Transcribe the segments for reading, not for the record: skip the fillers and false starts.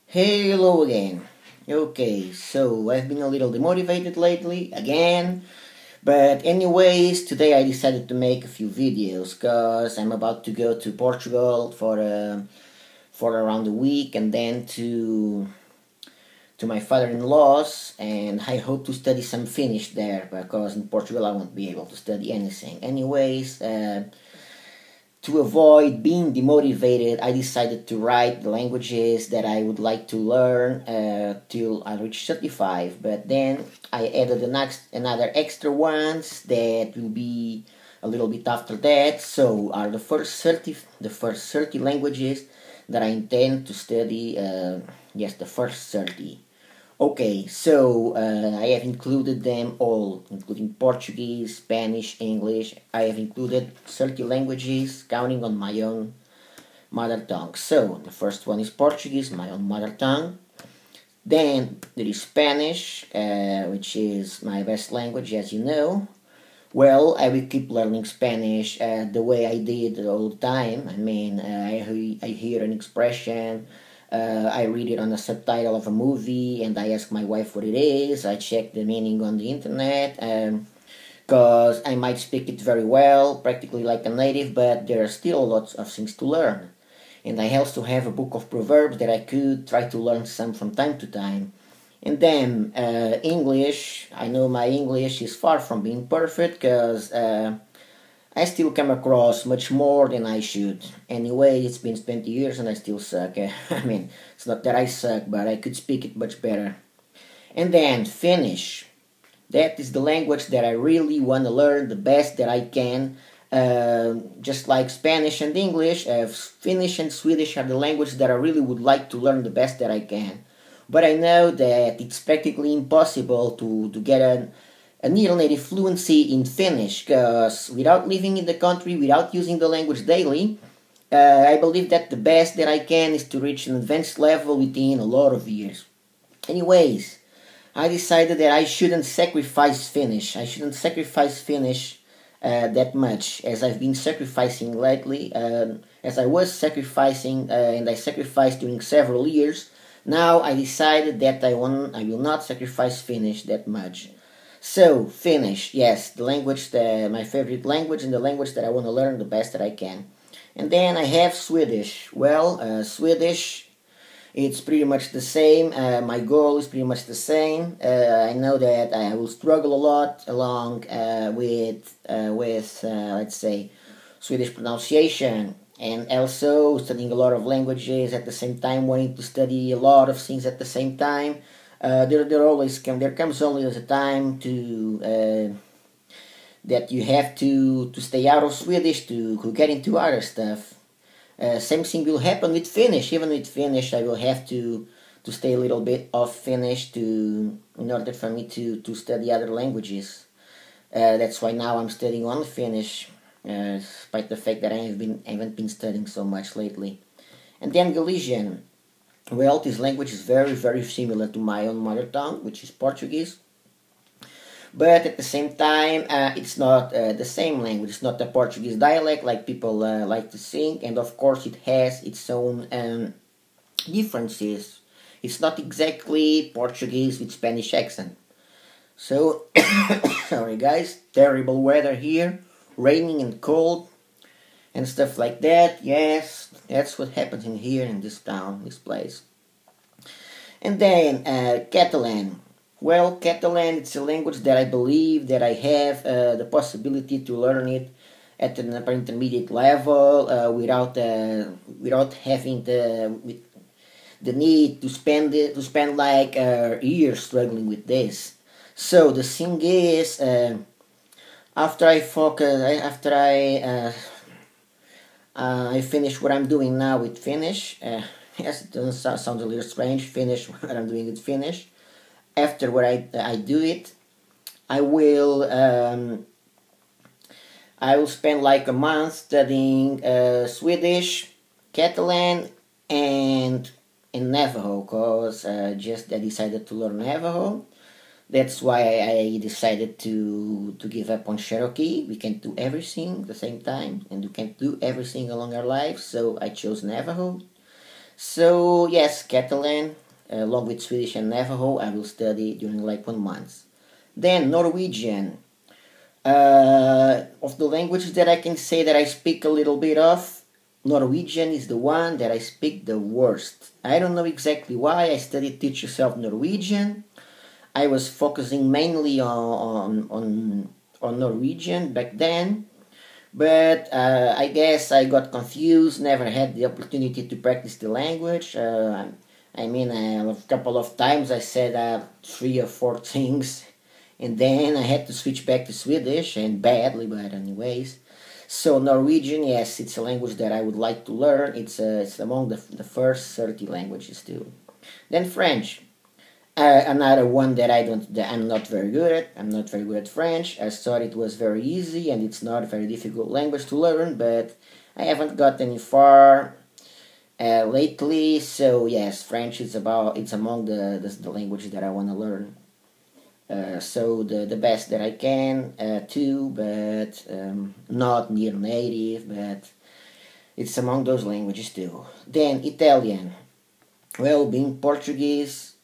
Hey, hello again. Okay, so I've been a little demotivated lately, again. But anyways, today I decided to make a few videos because I'm about to go to Portugal for around a week and then to my father-in-law's, and I hope to study some Finnish there because in Portugal I won't be able to study anything. Anyways, to avoid being demotivated, I decided to write the languages that I would like to learn till I reach 35. But then I added another extra ones that will be a little bit after that. So are the first 30 languages that I intend to study. Yes, the first 30. Okay, so I have included them all, including Portuguese, Spanish, English. I have included 30 languages, counting on my own mother tongue. So the first one is Portuguese, my own mother tongue. Then there is Spanish, which is my best language, as you know. Well, I will keep learning Spanish the way I did all the time. I mean, I hear an expression, I read it on the subtitle of a movie, and I ask my wife what it is. I check the meaning on the internet, because I might speak it very well, practically like a native, but there are still lots of things to learn. And I also have a book of proverbs that I could try to learn some from time to time. And then English. I know my English is far from being perfect because I still come across much more than I should. Anyway, it's been 20 years and I still suck. I mean, it's not that I suck, but I could speak it much better. And then Finnish. That is the language that I really want to learn the best that I can. Just like Spanish and English, Finnish and Swedish are the languages that I really would like to learn the best that I can. But I know that it's practically impossible to get a near native fluency in Finnish because without living in the country, without using the language daily, I believe that the best that I can is to reach an advanced level within a lot of years. Anyways, I decided that I shouldn't sacrifice Finnish. I shouldn't sacrifice Finnish that much as I've been sacrificing lately, as I was sacrificing and I sacrificed during several years. Now I decided that I will not sacrifice Finnish that much. So Finnish, yes, the language, my favorite language, and the language that I want to learn the best that I can. And then I have Swedish. Well, Swedish, it's pretty much the same. My goal is pretty much the same. I know that I will struggle a lot along with let's say Swedish pronunciation, and also studying a lot of languages at the same time, wanting to study a lot of things at the same time. There comes always a time that you have to stay out of Swedish to get into other stuff. Same thing will happen with Finnish. Even with Finnish, I will have to stay a little bit off Finnish in order for me to study other languages. That's why now I'm studying only Finnish, despite the fact that I haven't been studying so much lately. And then Galician. Well, this language is very, very similar to my own mother tongue, which is Portuguese. But at the same time, it's not the same language. It's not a Portuguese dialect like people like to think. And of course, it has its own differences. It's not exactly Portuguese with Spanish accent. So, sorry guys, terrible weather here, raining and cold and stuff like that. Yes, that's what happens in here in this town, this place. And then Catalan. Well, Catalan, it's a language that I believe that I have the possibility to learn it at an upper intermediate level without having the need to spend like years struggling with this. So the thing is, after I finish what I'm doing now with Finnish. Yes, it doesn't sound a little strange. Finish what I'm doing with Finnish. After what I do it, I will I will spend like a month studying Swedish, Catalan, and Navajo. Cause just I decided to learn Navajo. That's why I decided to give up on Cherokee. We can't do everything at the same time, and we can't do everything along our lives. So I chose Navajo. So yes, Catalan, along with Swedish and Navajo, I will study during like 1 month. Then Norwegian. Of the languages that I can say that I speak a little bit of, Norwegian is the one that I speak the worst. I don't know exactly why. I studied Teach Yourself Norwegian. I was focusing mainly on Norwegian back then, but I guess I got confused, never had the opportunity to practice the language. I mean, a couple of times I said 3 or 4 things, and then I had to switch back to Swedish, and badly, but anyways. So Norwegian, yes, it's a language that I would like to learn. It's among the first 30 languages too. Then French. Another one that I'm not very good at. I'm not very good at French. I thought it was very easy and it's not a very difficult language to learn, but I haven't got any far lately. So yes, French is it's among the languages that I want to learn. So the best that I can too, but not near native, but it's among those languages too. Then Italian. Well, being Portuguese,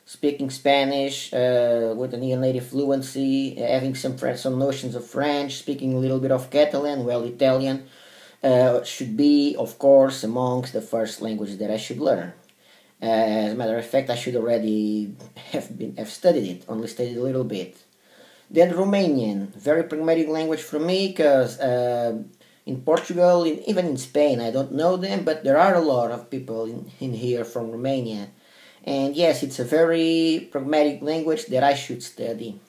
speaking Spanish with a near native fluency, having some notions of French, speaking a little bit of Catalan, well, Italian should be, of course, amongst the first languages that I should learn. As a matter of fact, I should already have studied it, only studied a little bit. Then Romanian, very pragmatic language for me, because in Portugal, even in Spain, I don't know them, but there are a lot of people in here from Romania. And yes, it's a very pragmatic language that I should study.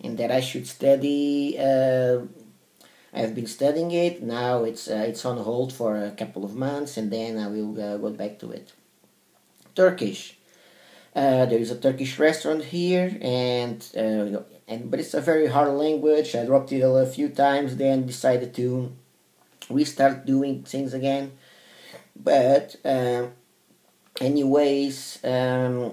And that I should study. I've been studying it. Now it's on hold for a couple of months, and then I will go back to it. Turkish. There is a Turkish restaurant here, but it's a very hard language. I dropped it a few times, then decided to restart doing things again. But anyways, I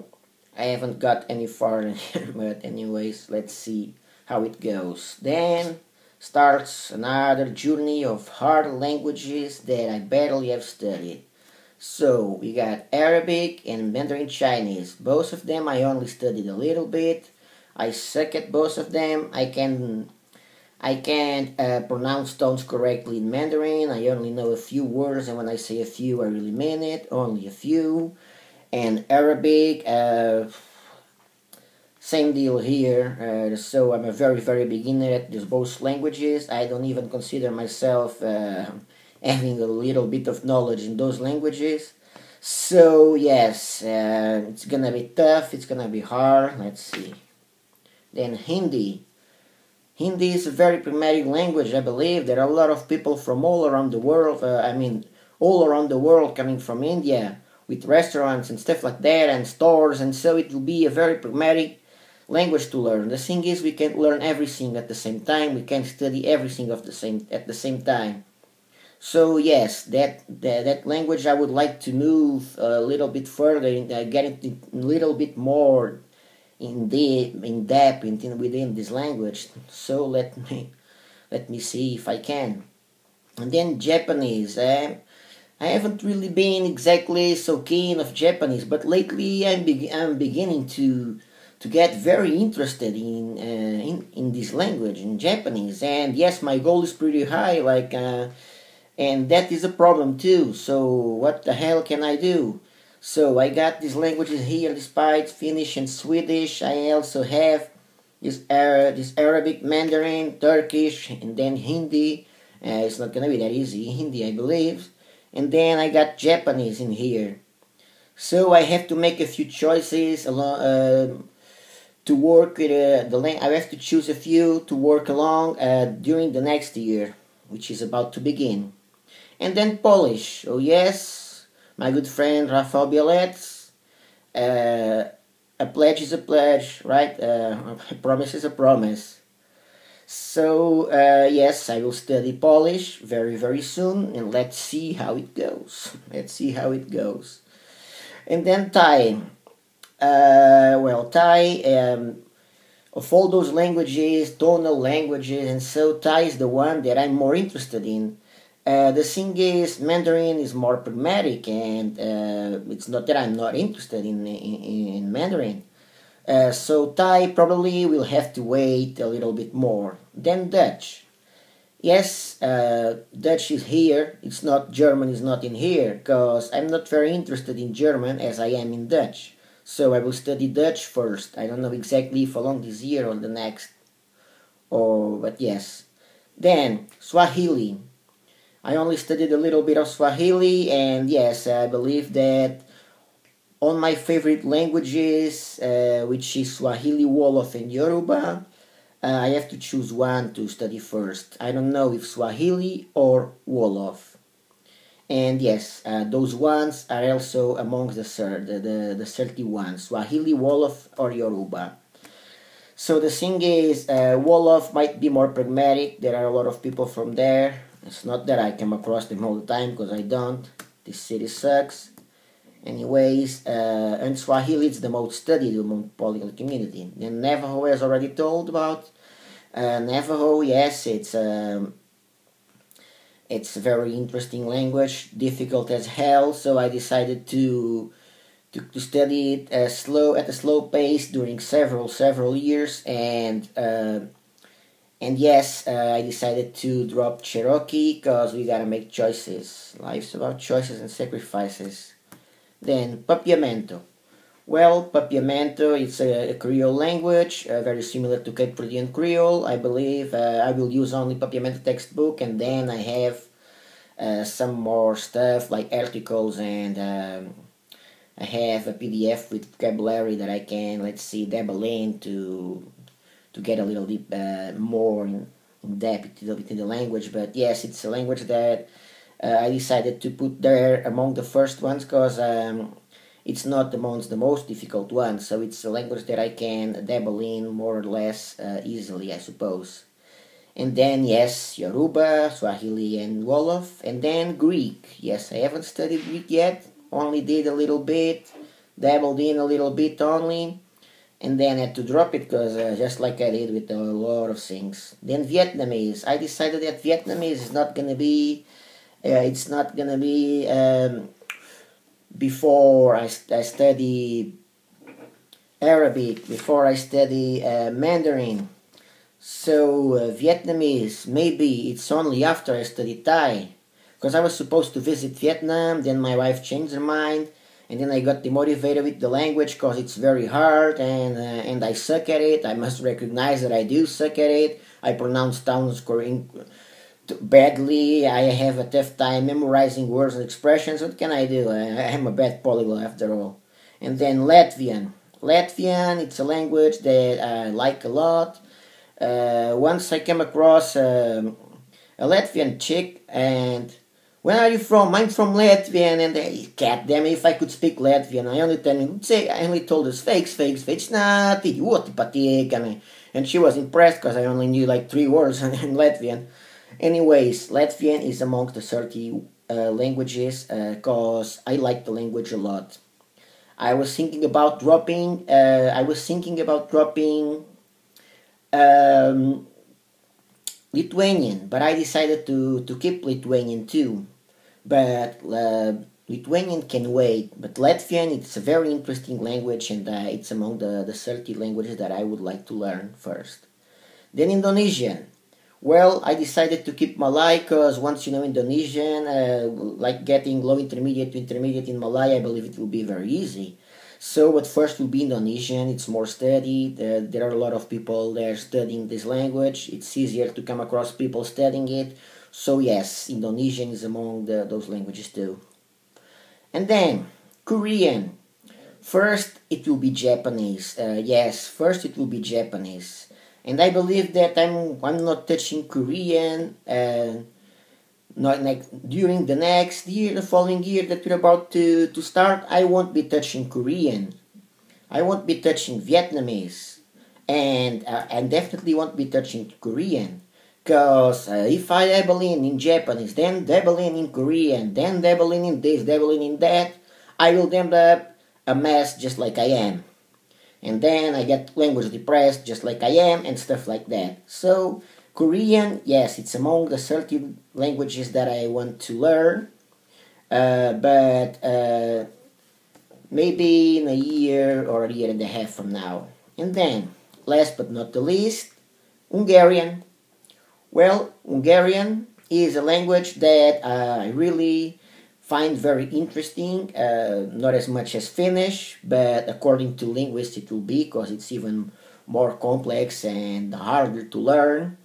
haven't got any far. But anyways, let's see how it goes. Then starts another journey of hard languages that I barely have studied. So we got Arabic and Mandarin Chinese. Both of them I only studied a little bit. I suck at both of them. I can't pronounce tones correctly in Mandarin. I only know a few words, and when I say a few, I really mean it. Only a few. And Arabic, same deal here. So I'm a very, very beginner at these both languages. I don't even consider myself having a little bit of knowledge in those languages. So yes, it's gonna be tough. It's gonna be hard. Let's see. Then Hindi. Hindi is a very pragmatic language, I believe. There are a lot of people from all around the world. All around the world coming from India with restaurants and stuff like that and stores, and so it will be a very pragmatic language to learn. The thing is, we can't learn everything at the same time. We can't study everything at the same time. So yes, that language I would like to move a little bit further, get into a little bit more in depth within this language. So let me see if I can. And then Japanese. I haven't really been exactly so keen of Japanese, but lately I'm beginning to get very interested in this language, in Japanese. And yes, my goal is pretty high, and that is a problem too. So what the hell can I do? So I got these languages here, despite Finnish and Swedish. I also have this Arabic, Mandarin, Turkish, and then Hindi. It's not gonna be that easy. Hindi, I believe. And then I got Japanese in here. So I have to make a few choices along to work with I have to choose a few to work along during the next year, which is about to begin. And then Polish. Oh yes, my good friend Rafał Bielec. A pledge is a pledge, right? A promise is a promise. So yes, I will study Polish very, very soon, and let's see how it goes. Let's see how it goes. And then Thai. Thai, of all those languages, tonal languages, and so Thai is the one that I'm more interested in. The thing is, Mandarin is more pragmatic, and it's not that I'm not interested in Mandarin. So Thai probably will have to wait a little bit more. Then Dutch. Yes, Dutch is here. It's not German is not in here because I'm not very interested in German as I am in Dutch. So I will study Dutch first. I don't know exactly if along this year or the next. Or but yes. Then Swahili. I only studied a little bit of Swahili, and yes, I believe that on my favorite languages, which is Swahili, Wolof, and Yoruba, I have to choose one to study first. I don't know if Swahili or Wolof. And yes, those ones are also amongst the 30 ones, Swahili, Wolof, or Yoruba. So the thing is, Wolof might be more pragmatic. There are a lot of people from there. It's not that I come across them all the time, because I don't. This city sucks. Anyways, and Swahili is the most studied among polyglot community. And Navajo has already told about. Navajo, yes, it's a very interesting language, difficult as hell. So I decided to study it at a slow pace during several years, and yes, I decided to drop Cherokee because we gotta make choices. Life's about choices and sacrifices. Then Papiamento. Well, Papiamento is a Creole language, very similar to Cape Verdean Creole. I believe I will use only Papiamento textbook, and then I have some more stuff like articles, and I have a PDF with vocabulary that I can, let's see, dabble in to get a little deep, more in depth within the language. But yes, it's a language that I decided to put there among the first ones because it's not amongst the most difficult ones. So it's a language that I can dabble in more or less easily, I suppose. And then, yes, Yoruba, Swahili, and Wolof. And then Greek. Yes, I haven't studied Greek yet. Only did a little bit. Dabbled in a little bit only. And then had to drop it because just like I did with a lot of things. Then Vietnamese. I decided that Vietnamese is not going to be... it's not going to be... before I study Arabic, before I study Mandarin. So Vietnamese, maybe it's only after I study Thai. Because I was supposed to visit Vietnam, then my wife changed her mind, and then I got demotivated with the language because it's very hard, and I suck at it. I must recognize that I do suck at it. I pronounce sounds badly. I have a tough time memorizing words and expressions. What can I do? I'm a bad polyglot after all. And then Latvian. Latvian, it's a language that I like a lot. Once I came across a Latvian chick, and where are you from? I'm from Latvia, and they, God damn it, if I could speak Latvian, I only told her fakes, not idioti patīk, and she was impressed because I only knew like 3 words in Latvian. Anyways, Latvian is among the 30 languages because I like the language a lot. I was thinking about dropping. Lithuanian, but I decided to keep Lithuanian too. But Lithuanian can wait. But Latvian, it's a very interesting language, and it's among the 30 languages that I would like to learn first. Then Indonesian. Well, I decided to keep Malay because once you know Indonesian, like getting low intermediate to intermediate in Malay, I believe it will be very easy. So at first will be Indonesian, it's more studied, there are a lot of people there studying this language, it's easier to come across people studying it, so yes, Indonesian is among those languages too. And then, Korean. First it will be Japanese, yes, first it will be Japanese. And I believe that I'm not touching Korean, not like during the next year, the following year that we're about to start. I won't be touching Korean. I won't be touching Vietnamese, and definitely won't be touching Korean. Because if I dabble in Japanese, then dabble in Korean, then dabble in this, dabble in that, I will end up a mess just like I am. And then I get language depressed just like I am and stuff like that. So Korean, yes, it's among the 30 languages that I want to learn, but maybe in a year or a year and a half from now. And then, last but not the least, Hungarian. Well, Hungarian is a language that I really find very interesting, not as much as Finnish, but according to linguists it will be, because it's even more complex and harder to learn.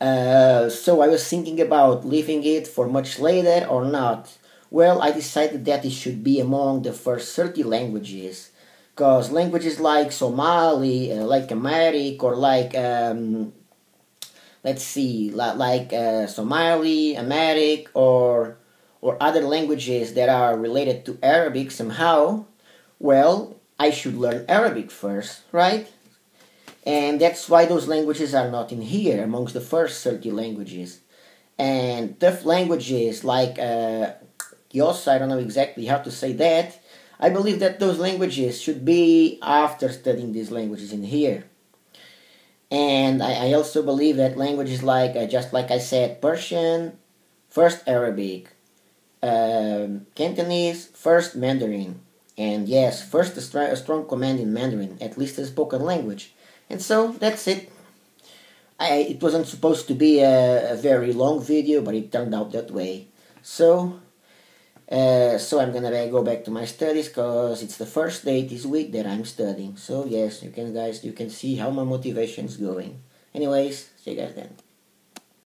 So I was thinking about leaving it for much later or not. Well, I decided that it should be among the first 30 languages, because languages like Somali, like Amharic, or like let's see, like Somali, Amharic, or other languages that are related to Arabic somehow, well, I should learn Arabic first, right? And that's why those languages are not in here amongst the first 30 languages. And tough languages like Yos, I don't know exactly how to say that. I believe that those languages should be after studying these languages in here. And I also believe that languages like, just like I said, Persian, first Arabic, Cantonese, first Mandarin, and yes, first a strong command in Mandarin, at least a spoken language. And so that's it. It wasn't supposed to be a very long video, but it turned out that way. So I'm gonna go back to my studies, because it's the first day this week that I'm studying. So yes, you can see how my motivation is going. Anyways, see you guys then.